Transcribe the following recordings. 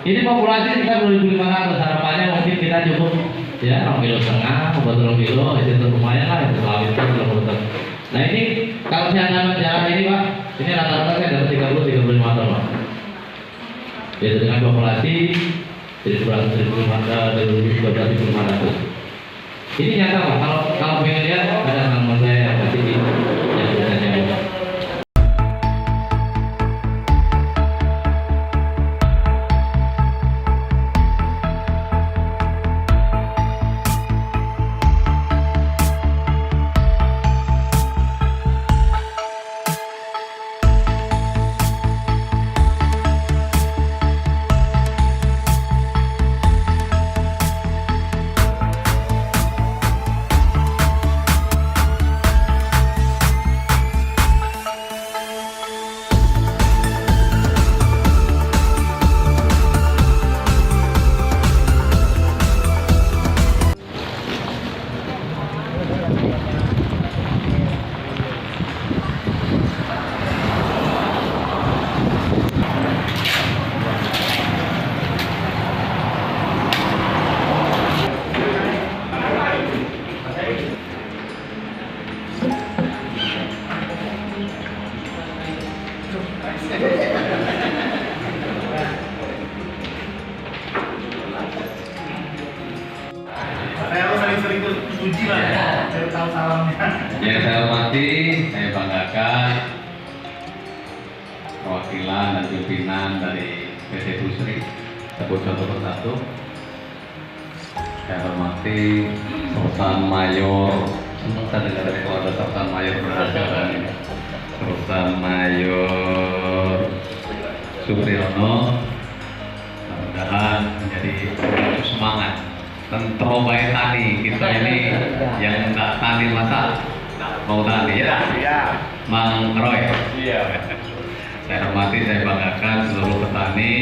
Ini populasi kita 2.500, harapannya mungkin kita cukup ya 2,5 kilo, 2 kilo, itu lumayan lah, itu selalu itu belum. Nah ini kalau saya dapat jalan ini Pak, ini rata-rata saya dapat 30-35 ton Pak. Jadi dengan populasi 1.500. Ini nyata Pak, kalau pengen lihat ada nama saya kasih di yang biasanya. Saya sering-sering uji lah ya, saya tahu salamnya. Yang saya hormati, saya banggakan perwakilan dan pimpinan dari PT Busri sebut satu persatu. Saya hormati Sersan Mayor, senang saya dengar dari keluarga Sersan Mayor berharga ini. Sersan Mayor Supriyono, mudah-mudahan menjadi semangat. Tentro baik tani kita ini yang nggak tani masa mau tani ya? Iya. Mang Roy. Iya. Saya hormati, saya banggakan seluruh petani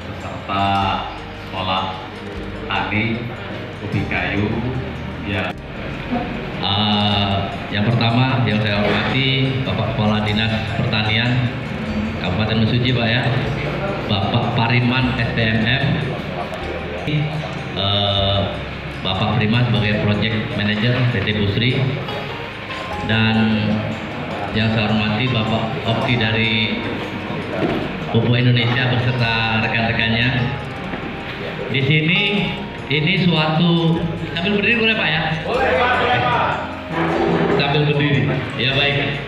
beserta sekolah tani ubi kayu. Ya. Yang pertama yang saya hormati Bapak Kepala Dinas Pertanian Kabupaten Mesuji Pak ya, Bapak Pariman SDMM. Bapak Prima sebagai Project Manager PT Busri, dan yang saya hormati Bapak Opti dari Pupuk Indonesia beserta rekan-rekannya. Di sini ini suatu sambil berdiri boleh Pak ya? Boleh Pak. Sambil berdiri, ya baik.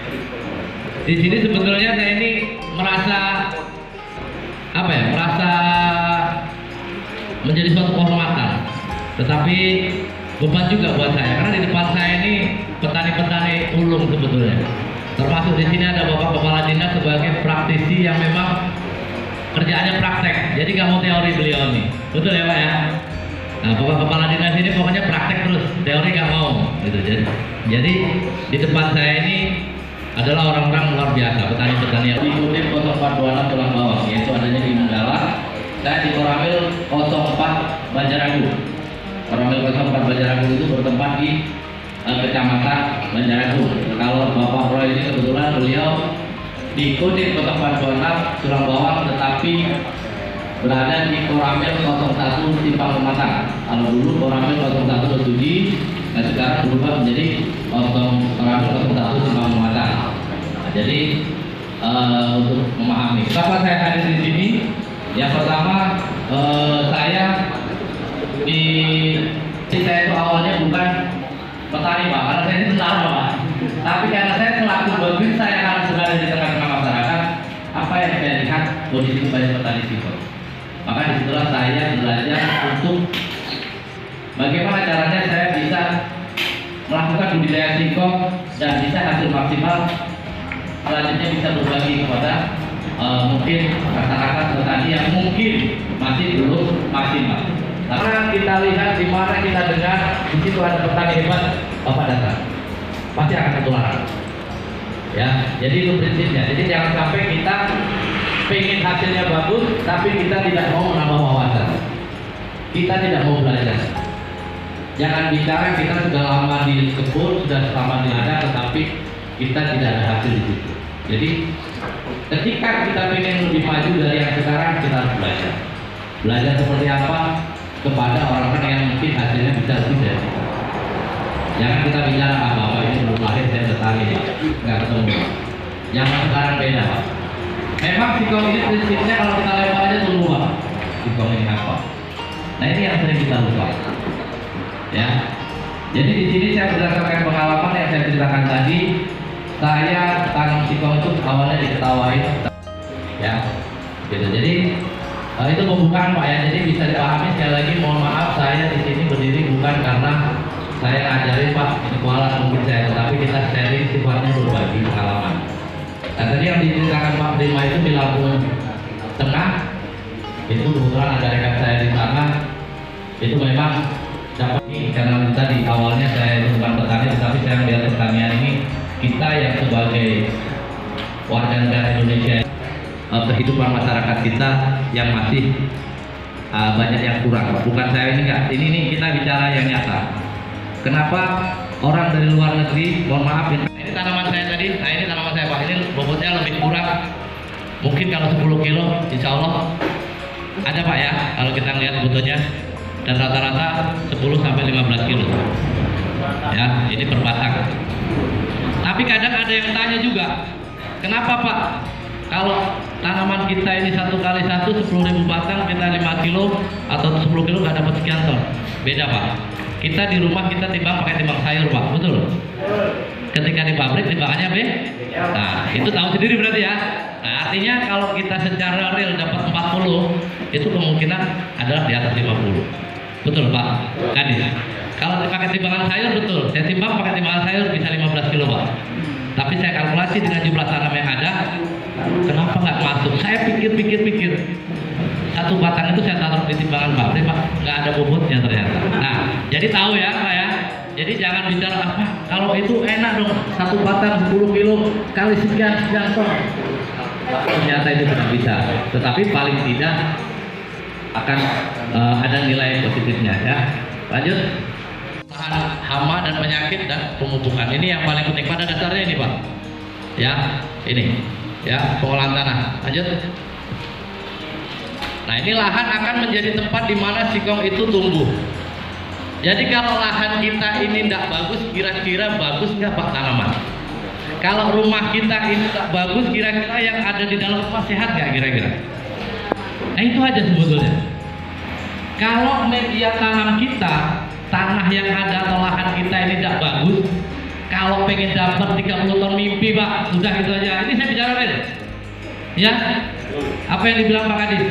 Di sini sebetulnya saya ini merasa apa ya? Merasa menjadi suatu kehormatan, tetapi beban juga buat saya karena di depan saya ini petani-petani ulung sebetulnya. Termasuk di sini ada Bapak Kepala Dinas sebagai praktisi yang memang kerjaannya praktek, jadi nggak mau teori beliau nih, betul ya Pak ya? Nah Bapak Kepala Dinas ini pokoknya praktek terus, teori nggak mau, gitu. Jadi di depan saya ini adalah orang-orang luar biasa, petani-petani yang diikuti 0426 Tulang Bawang, yaitu adanya di Menggala. Saya di Koramil 04 Banjaragu. Koramil 04 Banjaragu itu bertempat di Kecamatan Banjaragu. Kalau Bapak Roy ini kebetulan beliau di Kodim 0426 Tulang Bawang, tetapi berada di Koramil 01 Simpang Pematang. Kalau dulu Koramil 01 Mesuji, nah sekarang berubah menjadi Koramil 01 Simpang Pematang. Nah, jadi untuk memahami kenapa saya hadir di sini. Yang pertama, saya itu awalnya bukan petani Pak, karena saya ini tentara Pak. Tapi karena saya selaku babin, saya harus berada di tengah-tengah masyarakat. Apa yang saya lihat kondisi banyak petani singkong. Maka disitulah saya belajar untuk bagaimana caranya saya bisa melakukan budidaya singkong dan bisa hasil maksimal. Selanjutnya bisa berbagi kepada mungkin masyarakat petani yang mungkin masih belum maksimal. Karena kita lihat di mana kita dengar di situ ada petani hebat, Bapak datang, pasti akan ketularan. Ya, jadi itu prinsipnya. Jadi jangan sampai kita pengen hasilnya bagus, tapi kita tidak mau menambah wawasan. Kita tidak mau belajar. Jangan bicara kita sudah lama di kebun, sudah lama di ladang, tetapi kita tidak ada hasil di situ. Jadi Ketika kita ingin lebih maju dari yang sekarang, kita harus belajar. Belajar seperti apa kepada orang-orang yang mungkin hasilnya bisa lebih dari kita. Jangan kita bicara apa-apa ini belum lahir saya bertani, nggak ketemu. Yang sekarang beda, Pak. Memang sikong ini prinsipnya kalau kita lempar aja tumbuh, Pak. Sikong ini apa? Nah ini yang sering kita lupa. Ya. Jadi di sini saya berdasarkan pengalaman yang saya ceritakan tadi, saya tanam sikong itu awalnya diketawain, ya. Gitu. Jadi itu pembukaan, Pak, ya. Jadi bisa dipahami sekali lagi. Mohon maaf saya di sini berdiri bukan karena saya ngajarin, Pak, ini kualat mungkin saya, tapi kita sharing sifatnya berbagi pengalaman. Nah tadi yang diceritakan Pak Prima itu di Lampung Tengah, itu kebetulan ada rekan saya di sana. Itu memang dapat ini karena tadi awalnya saya itu bukan petani, tetapi saya melihat pertanian ini kita yang sebagai warga negara Indonesia, kehidupan masyarakat kita yang masih banyak yang kurang. Bukan saya ini enggak, ini kita bicara yang nyata. Kenapa orang dari luar negeri, mohon maaf ya, ini tanaman saya tadi, nah ini tanaman saya Pak, ini bobotnya lebih kurang, mungkin kalau 10 kilo, insya Allah ada Pak ya, kalau kita lihat fotonya, dan rata-rata 10 sampai 15 kilo, ya ini per batang. Tapi kadang ada yang tanya juga, kenapa Pak, kalau tanaman kita ini 1 kali 1 10.000 batang, kita 5 kilo atau 10 kilo nggak dapat sekian ton? Beda Pak. Kita di rumah kita timbang pakai timbang sayur, Pak, betul? Ketika di pabrik timbangannya B. Nah, itu tahu sendiri berarti ya. Nah, artinya kalau kita secara real dapat 40, itu kemungkinan adalah di atas 50. Betul, Pak? Kadis. Kalau pakai timbangan sayur betul. Saya timbang pakai timbangan sayur bisa 15 kilo, Pak. Tapi saya kalkulasi dengan jumlah tanam yang ada, kenapa nggak masuk? Saya pikir-pikir. 1 batang itu saya taruh di timbangan pabrik, Pak, nggak ada bobotnya ternyata. Nah, jadi tahu ya Pak ya. Jadi jangan bicara apa, kalau itu enak dong, 1 batang 10 kilo kali sekian ton. Ternyata itu tidak bisa. Tetapi paling tidak akan ada nilai positifnya ya. Lanjut. Tahan hama dan penyakit dan pemupukan. Ini yang paling penting pada dasarnya ini Pak. Ya, ini ya pengolahan tanah. Lanjut. Nah ini lahan akan menjadi tempat di mana sikong itu tumbuh. Jadi kalau lahan kita ini tidak bagus, kira-kira bagus nggak Pak tanaman? Kalau rumah kita ini tak bagus, kira-kira yang ada di dalam rumah sehat nggak kira-kira? Nah itu aja sebetulnya. Kalau media tanam kita, tanah yang ada atau lahan kita ini tidak bagus, kalau pengen dapat 30 ton mimpi Pak, sudah gitu aja. Ini saya bicara real. Ya, apa yang dibilang Pak Kadis?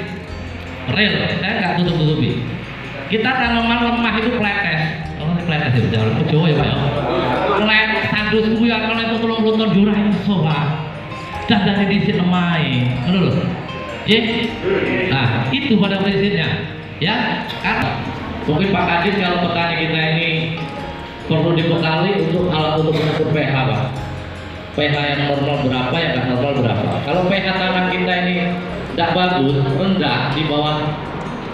Real, saya nggak tutup-tutupi. Kita tanaman lemah itu pletes. Oh, pletes ya bicara. Jawa ya Pak ya. Pletes, tandus kuwi kalau itu 30 ton jurah iso Pak. Dah dari disit lemai. Ngono lho. Nah, itu pada prinsipnya. Ya, kan mungkin Pak Kadis kalau petani kita ini perlu dibekali untuk alat untuk mengukur pH Pak. pH yang normal berapa, yang nggak normal berapa. Kalau pH tanah kita ini tidak bagus, rendah, di bawah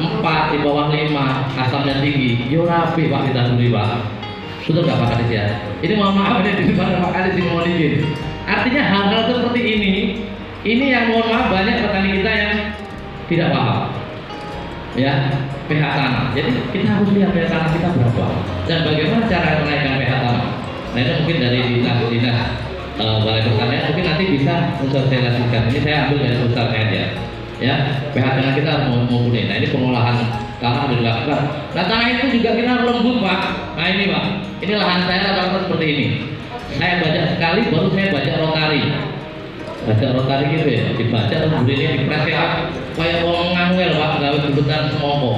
4, di bawah 5, asamnya tinggi, yo rapi Pak kita beli Pak. Betul nggak Pak Kadis ya? Ini mohon maaf ini di depan Pak Kadis mohon izin. Artinya hal-hal seperti ini yang mohon maaf banyak petani kita yang tidak paham. Ya, pH tanah. Jadi kita harus lihat pH tanah kita berapa dan bagaimana cara menaikkan pH tanah. Nah itu mungkin dari dinas Balai Pertanian mungkin nanti bisa mensosialisasikan. Ini saya ambil dari sosial media. Ya, pH tanah kita harus mumpuni. Nah ini pengolahan tanah harus dilakukan. Nah tanah itu juga kita harus lembut Pak. Nah ini Pak, ini lahan saya rata-rata seperti ini. Saya baca sekali, baru saya baca rotari. Baca rotari gitu ya, dibaca terus bunyinya dipres ya, kayak orang ngangel Pak, gawe buletan semongko.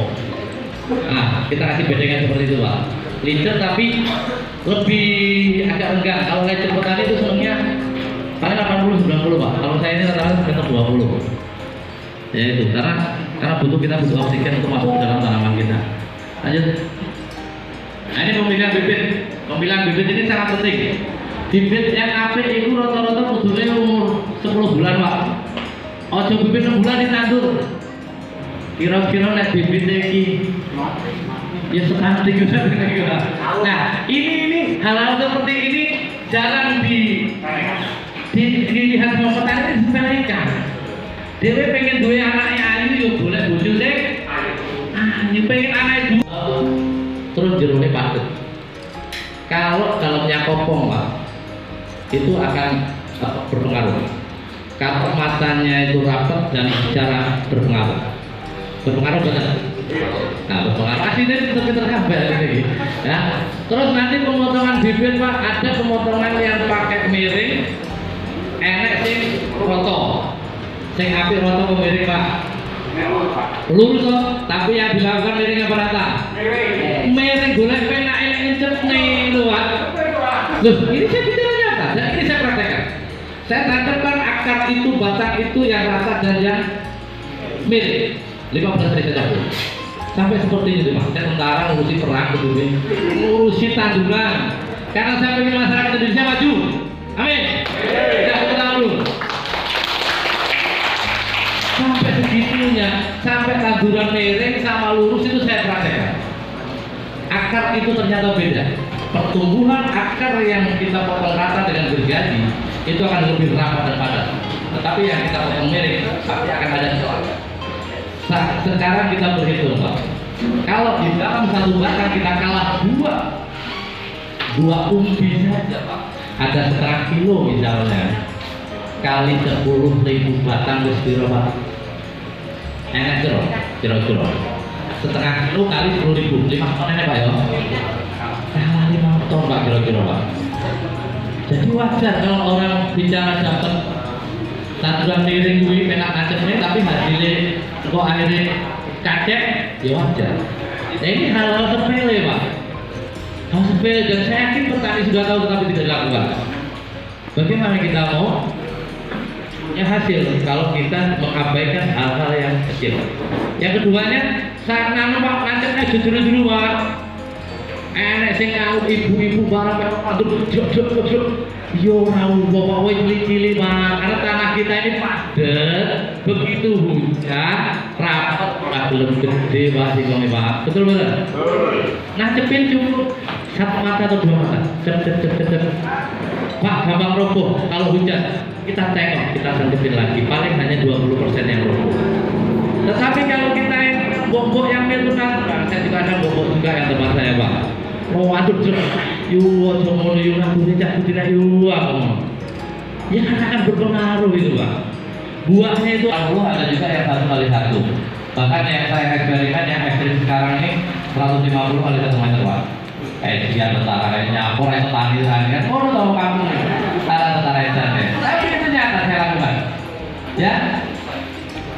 Nah kita kasih bedengan seperti itu Pak. Leader tapi lebih agak enggak. Kalau leader petani itu senangnya paling 80-90 Pak. Kalau saya ini rata-rata sekitar 20. Ya itu karena kita butuh oksigen untuk masuk ke dalam tanaman kita. Lanjut. Nah ini pemilihan bibit ini sangat penting. Bibit yang apik itu rata-rata kudune umur 10 bulan Pak. Ojo bibit 6 bulan ditandur. Kira-kira nek bibit iki ya sekarang juga. Nah ini hal-hal seperti ini jarang dilihat sama petani disepelekan. Dewe pengen duwe anaknya ayu yo boleh bojo sing ayu, pengen anaknya terus jerone padet. Kalau dalamnya kopong Pak, itu akan berpengaruh. Kalau matanya itu rapat dan bicara berpengaruh. Berpengaruh benar. Nah, berpengaruh aslinya itu kabeh ini. Ya. Terus nanti pemotongan bibir Pak, ada pemotongan yang pakai miring, enek sing roto. Sing apik roto miring Pak. Lurus kok, tapi yang dilakukan miring apa rata? Miring golek penak enek ngecepne lho Pak. Loh, ini saya bicara nyata, dan ini saya praktekkan. Saya tanamkan akar itu, batang itu yang rata dan yang miring. 15 hari saja sampai seperti itu Mas. Saya tentara ngurusi perang kedua, ngurusi tandungan. Karena saya ingin masyarakat Indonesia maju. Amin. Tidak tahu. Sampai segitunya, sampai tanduran miring sama lurus itu saya praktekkan. Akar itu ternyata beda. Pertumbuhan akar yang kita potong rata dengan gergaji itu akan lebih rapat dan padat. Tetapi yang kita potong miring pasti akan ada soalnya. Sekarang kita berhitung Pak. Kalau di dalam satu batang kita kalah dua umbi saja Pak, ada setengah kilo misalnya, kali 10.000 batang wis piro Pak? Enak kira-kira setengah kilo kali 10.000, 5 ton enak Pak ya? Kalah 5 ton Pak kira-kira Pak. Jadi wajar kalau orang bicara dapat tanduran miring kuwi penak nacetne tapi hasilnya kok akhirnya kacek, ya wajar. Nah, ini hal-hal sepele Pak. Hal sepele dan saya yakin petani sudah tahu tetapi tidak dilakukan. Bagaimana kita mau punya hasil kalau kita mengabaikan hal-hal yang kecil? Yang keduanya, saat nanam Pak nacetnya jujur-jujur Pak. Enek sing ngaut ibu-ibu barang aduh jok. Yo rawu bapak cili-cili Pak, karena tanah kita ini padat, begitu hujan rapat nggak belum gede Pak singkongnya Pak, betul betul? Nah cepin cukup satu mata atau dua mata, cep. Pak gampang roboh kalau hujan, kita tengok, kita sentipin lagi, paling hanya 20% yang roboh. Tetapi kalau kita yang bombok yang melunak, saya juga ada bombok juga yang tempat saya Pak. Oh waduh, yuk jomono yuk nanti cak tidak yuk ya akan berpengaruh itu Pak. Buahnya itu Allah ada juga yang 1x1. Bahkan yang saya eksperimen yang ekstrim sekarang ini 150 kali 1 meter Pak. Kayak sekian tentara kayak nyapor itu tani kan. Oh tahu kamu nih tentara itu. Tapi itu nyata saya lakukan. Ya.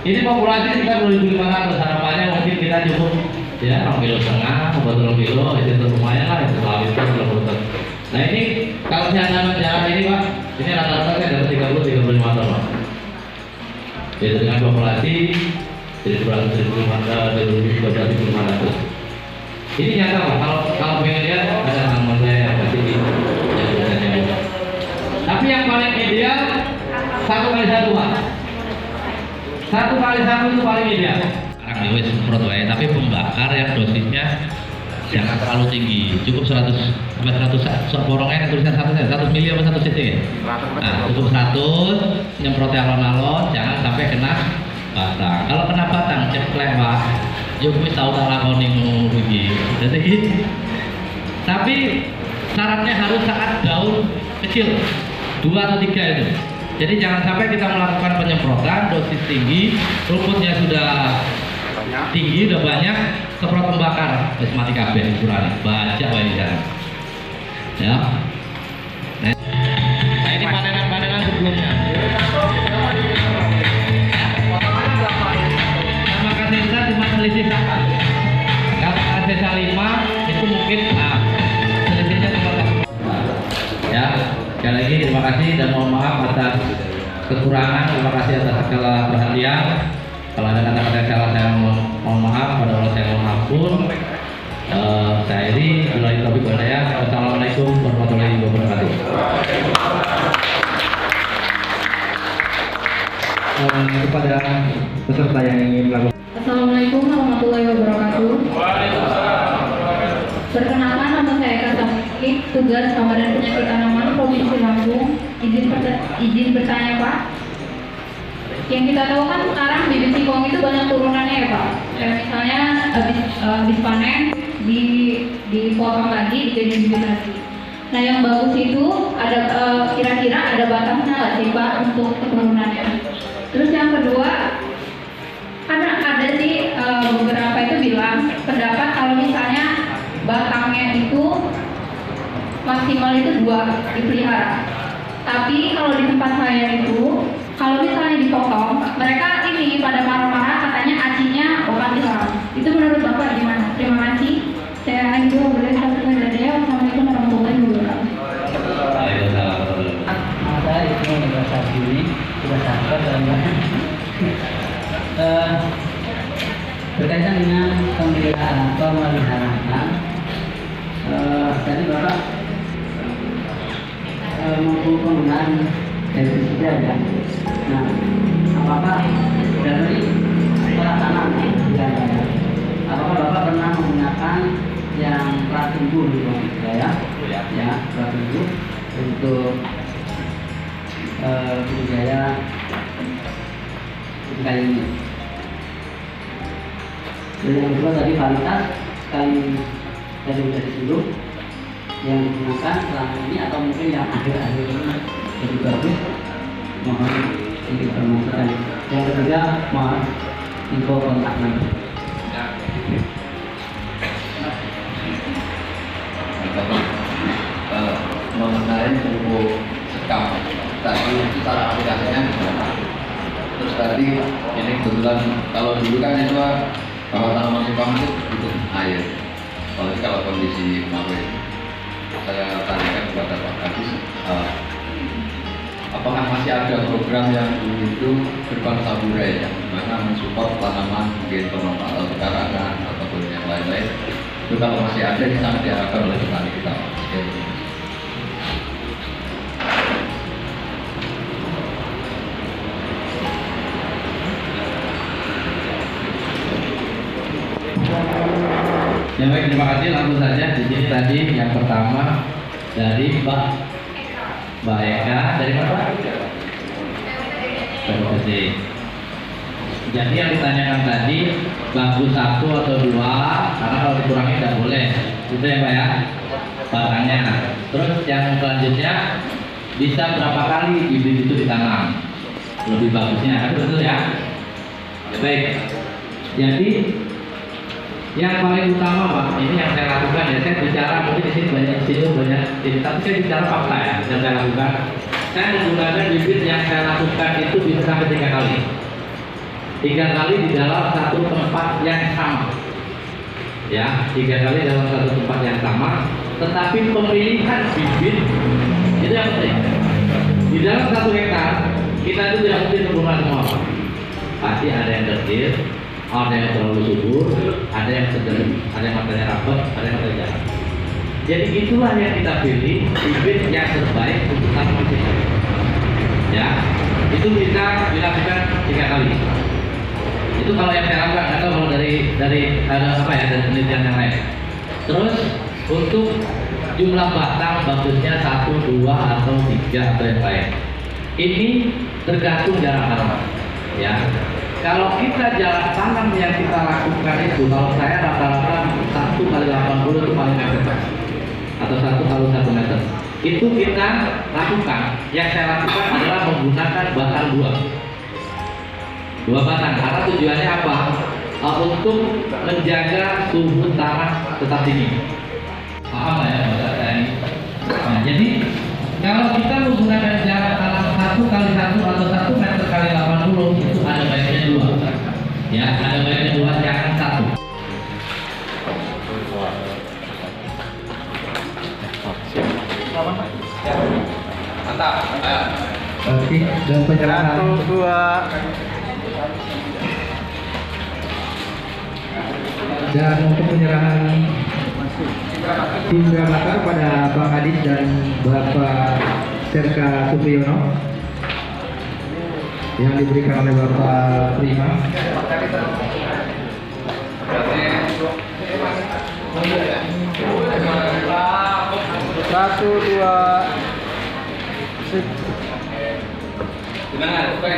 Ini populasi kita 2.500, harapannya mungkin kita cukup ya 2,5 kilo, 2 kilo, itu lumayan lah, itu selalu itu belum. Nah ini kalau saya tanam jalan ini Pak, ini rata-rata saya dapat 30-35 ton Pak. Jadi dengan populasi jadi 12.500. Ini nyata Pak, kalau pengen lihat ada tanaman saya yang pasti di yang. Tapi yang paling ideal 1x1 Pak. 1x1 itu paling ideal. Sekarang wis semprot wae, tapi pembakar yang dosisnya jangan terlalu tinggi, cukup 100 sampai 100 borongnya tulisan 100 mili apa 1 cc ya? Nah, cukup 100 nyemprotnya alon-alon, jangan sampai kena batang. Kalau kena batang ceklek Pak, yuk wis tau tak lakoni ngono iki. Jadi tapi syaratnya harus saat daun kecil 2 atau 3 itu. Jadi jangan sampai kita melakukan penyemprotan dosis tinggi, rumputnya sudah tinggi, udah banyak, semprot pembakar, wis mati kabeh ukurannya, baca wae di sana. Ya. Nah ini panenan sebelumnya. Sama kasesa cuma selisih satu. Kalau kasesa 5 itu mungkin selisihnya cuma 1. Ya. Sekali lagi terima kasih dan mohon maaf atas kekurangan, terima kasih atas segala perhatian. Kalau ada kata-kata yang salah saya mohon maaf, pada Allah saya mohon ampun. Saya ini Abdullah Taufik Wadaya. Wassalamualaikum warahmatullahi wabarakatuh. Kepada peserta yang ingin melakukan. Assalamualaikum warahmatullahi wabarakatuh. Perkenalkan, nama saya Eka Samiki, tugas Badan Penyakit Tanaman Provinsi Lampung. Izin bertanya Pak. Yang kita tahu kan sekarang bibit singkong itu banyak turunannya ya Pak. Kayak misalnya habis panen dipotong lagi, dijadiin bibit lagi. Nah yang bagus itu ada kira-kira ada batasnya nggak sih Pak untuk keturunannya? Terus yang kedua ada sih beberapa itu bilang pendapat kalau misalnya batangnya itu maksimal itu 2 dipelihara. Tapi kalau di tempat saya itu kalau misalnya dipotong, mereka ini pada marah-marah katanya acinya obat hilang. Itu menurut Bapak gimana? Terima kasih. Saya Ayu boleh satu dari ya. Wassalamualaikum warahmatullahi wabarakatuh. Ada itu merasa ini sudah sampai dan berkaitan dengan pemeliharaan. Tadi Bapak mampu penggunaan pestisida ya. Nah, apakah dari pelaksanaan apakah Bapak pernah menggunakan yang pratumbuh di ya, pratumbuh untuk budidaya kayu ini. Dan yang kedua tadi varietas kayu tadi sudah disinggung yang digunakan selama ini atau mungkin yang akhir-akhir ini lebih bagus, mohon diinformasikan. Yang ketiga mohon info kontaknya. Mengenai pupuk sekam tadi cara aplikasinya gimana? Terus tadi ini kebetulan kalau dulu kan itu bahwa tanaman sekam itu butuh air. Kalau kondisi kemarin saya tanyakan kepada Pak Kadis, apakah masih ada program yang dulu itu berupa saburai yang dimana mensupport tanaman mungkin pemanfaatan pekarangan ataupun yang lain-lain? Itu kalau masih ada ini sangat diharapkan oleh petani kita. Ya baik, terima kasih. Langsung saja di sini tadi yang pertama dari Mbak Eka dari mana? Dari Jadi yang ditanyakan tadi bagus 1 atau 2 karena kalau dikurangi tidak boleh. Itu ya Pak ya batangnya. Terus yang selanjutnya bisa berapa kali bibit itu ditanam lebih bagusnya, itu betul ya? Ya baik. Jadi yang paling utama Pak, ini yang saya lakukan ya, saya bicara mungkin di sini banyak ini, tapi saya bicara fakta ya, yang saya lakukan. Saya menggunakan bibit yang saya lakukan itu bisa sampai 3 kali. 3 kali di dalam satu tempat yang sama. Ya, 3 kali dalam satu tempat yang sama. Tetapi pemilihan bibit itu yang penting. Di dalam 1 hektar kita itu tidak mungkin menggunakan semua Pak. Pasti ada yang kecil, ada yang terlalu subur, ada yang sedang, ada yang matanya rapat, ada yang matanya jarang. Jadi itulah yang kita pilih bibit yang terbaik untuk tanaman kita. Ya, itu bisa dilakukan 3 kali. Itu kalau yang saya lakukan, atau kalau dari ada apa ya, dari penelitian yang lain. Terus untuk jumlah batang bagusnya 1, 2 atau 3 atau yang lain. Ini tergantung jarak tanam. Ya. Kalau kita jarak tanam yang kita lakukan itu, kalau saya rata-rata 1 kali 80 itu paling efektif, atau 1 kali 1 meter. Itu kita lakukan. Yang saya lakukan adalah menggunakan batang 2 batang. Karena tujuannya apa? Untuk menjaga suhu tanah tetap tinggi. Paham ya bahasa saya ini? Nah, jadi kalau kita menggunakan jarak tanam 1 kali 1 atau 1 meter kali 80 itu ada baiknya 2. Ya, ada baiknya 2, jangan 1. Mantap. Ayo. Oke, dan penyerahan 1, 2. dan untuk penyerahan tim bakar pada Bang Adis dan Bapak Serka Supriyono yang diberikan oleh Bapak Prima. 1, 2. Gimana? Oke.